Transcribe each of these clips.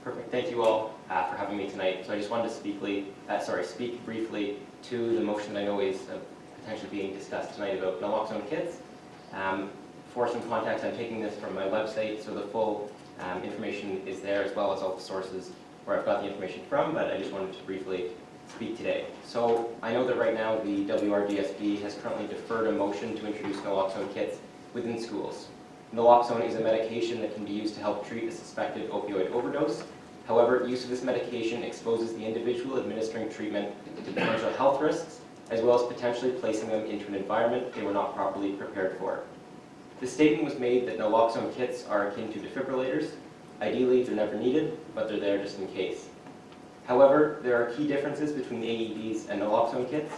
Perfect. Thank you all for having me tonight. So I just wanted to speak briefly to the motion that I know is potentially being discussed tonight about Naloxone kits. For some context, I'm taking this from my website, so the full information is there, as well as all the sources where I've got the information from, but I just wanted to briefly speak today. So I know that right now the WRDSB has currently deferred a motion to introduce Naloxone kits within schools. Naloxone is a medication that can be used to help treat a suspected opioid overdose. However, use of this medication exposes the individual administering treatment to potential health risks, as well as potentially placing them into an environment they were not properly prepared for. The statement was made that Naloxone kits are akin to defibrillators. Ideally, they're never needed, but they're there just in case. However, there are key differences between AEDs and Naloxone kits,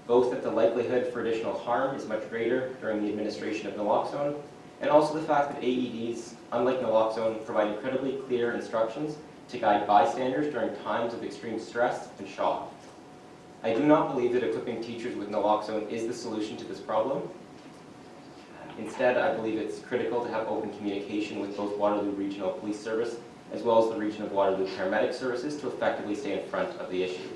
both that the likelihood for additional harm is much greater during the administration of Naloxone, and also the fact that AEDs, unlike Naloxone, provide incredibly clear instructions to guide bystanders during times of extreme stress and shock. I do not believe that equipping teachers with Naloxone is the solution to this problem. Instead, I believe it's critical to have open communication with both Waterloo Regional Police Service as well as the Region of Waterloo Paramedic Services to effectively stay in front of the issue.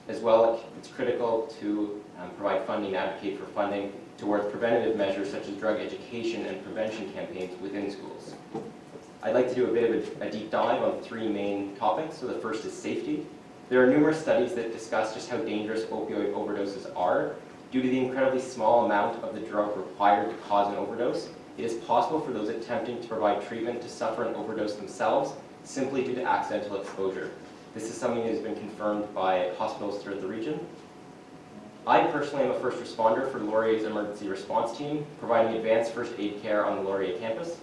As well, it's critical to provide funding, advocate for funding towards preventative measures such as drug education and prevention campaigns within schools. I'd like to do a bit of a deep dive on three main topics. So the first is safety. There are numerous studies that discuss just how dangerous opioid overdoses are. Due to the incredibly small amount of the drug required to cause an overdose, it is possible for those attempting to provide treatment to suffer an overdose themselves simply due to accidental exposure. This is something that has been confirmed by hospitals throughout the region. I personally am a first responder for Laurier's emergency response team, providing advanced first aid care on the Laurier campus.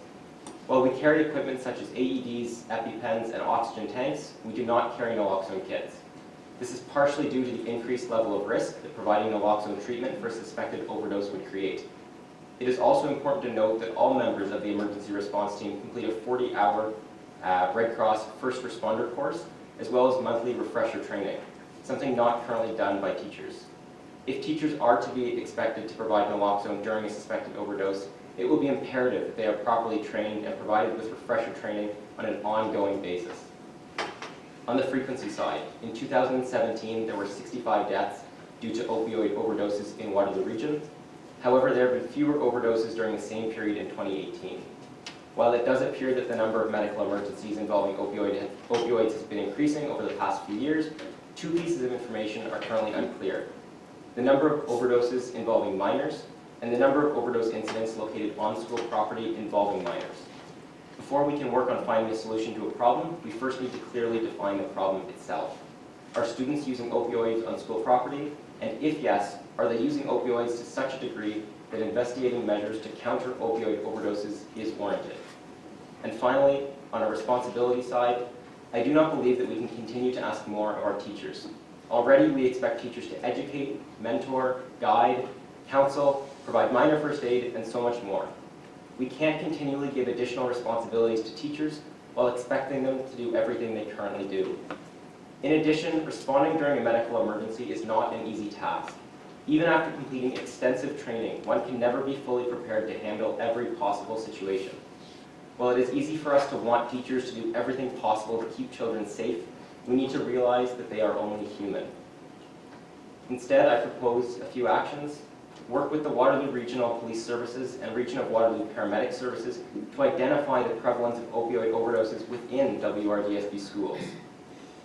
While we carry equipment such as AEDs, EpiPens, and oxygen tanks, we do not carry Naloxone kits. This is partially due to the increased level of risk that providing Naloxone treatment for a suspected overdose would create. It is also important to note that all members of the emergency response team complete a 40-hour Red Cross first responder course, as well as monthly refresher training, something not currently done by teachers. If teachers are to be expected to provide Naloxone during a suspected overdose, it will be imperative that they are properly trained and provided with refresher training on an ongoing basis. On the frequency side, in 2017, there were 65 deaths due to opioid overdoses in Waterloo Region. However, there have been fewer overdoses during the same period in 2018. While it does appear that the number of medical emergencies involving opioids has been increasing over the past few years, two pieces of information are currently unclear: the number of overdoses involving minors, and the number of overdose incidents located on school property involving minors. Before we can work on finding a solution to a problem, we first need to clearly define the problem itself. Are students using opioids on school property? And if yes, are they using opioids to such a degree that investigating measures to counter opioid overdoses is warranted? And finally, on a responsibility side, I do not believe that we can continue to ask more of our teachers. Already, we expect teachers to educate, mentor, guide, counsel, provide minor first aid, and so much more. We can't continually give additional responsibilities to teachers while expecting them to do everything they currently do. In addition, responding during a medical emergency is not an easy task. Even after completing extensive training, one can never be fully prepared to handle every possible situation. While it is easy for us to want teachers to do everything possible to keep children safe, we need to realize that they are only human. Instead, I propose a few actions. Work with the Waterloo Regional Police Services and Region of Waterloo Paramedic Services to identify the prevalence of opioid overdoses within WRDSB schools.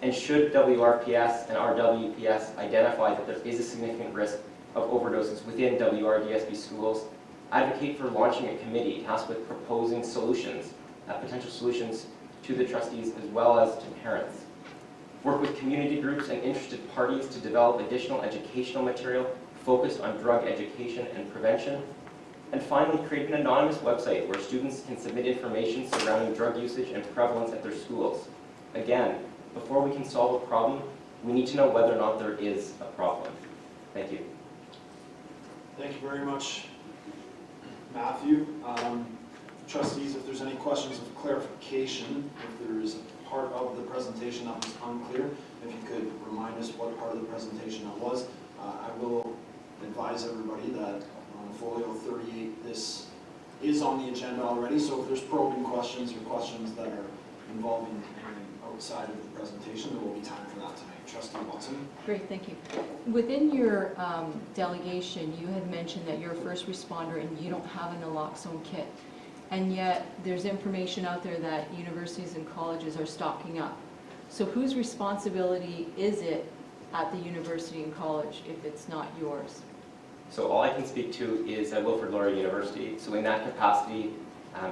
And should WRPS and RWPS identify that there is a significant risk of overdoses within WRDSB schools, advocate for launching a committee tasked with proposing solutions, potential solutions to the trustees as well as to parents. Work with community groups and interested parties to develop additional educational material focused on drug education and prevention. And finally, create an anonymous website where students can submit information surrounding drug usage and prevalence at their schools. Again, before we can solve a problem, we need to know whether or not there is a problem. Thank you. Thank you very much, Matthew. Trustees, if there's any questions of clarification, if there is a part of the presentation that was unclear, if you could remind us what part of the presentation that was. I will advise everybody that on folio 38, this is on the agenda already, so if there's probing questions or questions that are involving anything outside of the presentation, there will be time for that tonight. Trustee Watson? Great, thank you. Within your delegation, you had mentioned that you're a first responder and you don't have a naloxone kit. And yet, there's information out there that universities and colleges are stocking up. So whose responsibility is it at the university and college if it's not yours? So all I can speak to is at Wilfrid Laurier University. So in that capacity,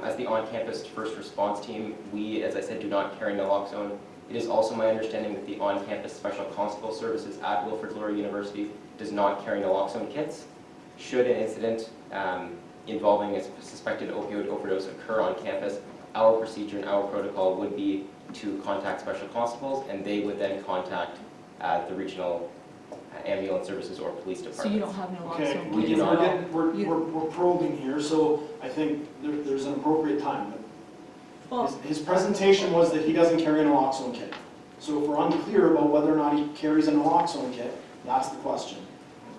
as the on-campus first response team, we, as I said, do not carry naloxone. It is also my understanding that the on-campus special constable services at Wilfrid Laurier University does not carry naloxone kits. Should an incident involving a suspected opioid overdose occur on campus, our procedure and our protocol would be to contact special constables, and they would then contact the regional ambulance services or police departments. So you don't have Okay, naloxone we kits do at not. all? we're probing here, so I think there's an appropriate time. Well, His presentation was that he doesn't carry a naloxone kit. So if we're unclear about whether or not he carries a naloxone kit, that's the question.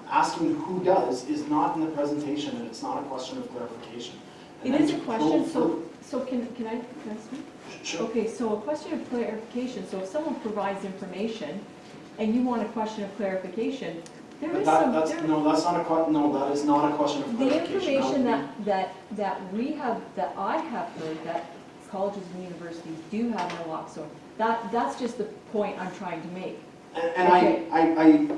Asking who does is not in the presentation, and it's not a question of clarification. And it then is a to question, probe so can I speak? Sure. Okay, so a question of clarification, so if someone provides information and you want a question of clarification, there But is that, some, that's, there- no, that's not a no, that is not a question of the clarification. information That that we have, that I have heard that colleges and universities do have naloxone, that's just the point I'm trying to make. And Okay. I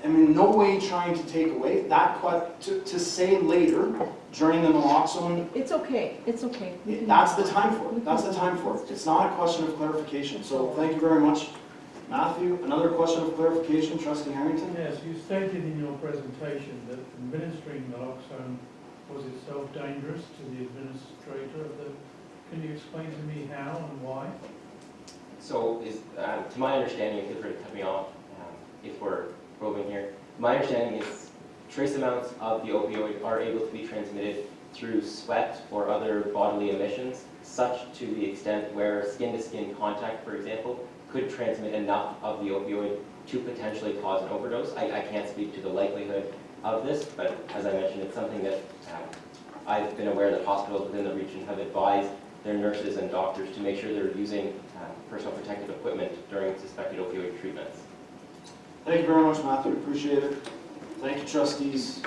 am in no way trying to take away that, to say later, during the naloxone, It's okay, it's okay. We can- that's the time for we it, that's can- the time for it. It's not a question of clarification, so thank you very much. Matthew, another question of clarification, Trustee Harrington? Yes, you stated in your presentation that administering naloxone was itself dangerous to the administrator of the, can you explain to me how and why? So to my understanding, feel free to cut me off if we're probing here. My understanding is trace amounts of the opioid are able to be transmitted through sweat or other bodily emissions, such to the extent where skin-to-skin contact, for example, could transmit enough of the opioid to potentially cause an overdose. I can't speak to the likelihood of this, but as I mentioned, it's something that I've been aware that hospitals within the region have advised their nurses and doctors to make sure they're using personal protective equipment during suspected opioid treatments. Thank you very much, Matthew, appreciate it. Thank you, trustees.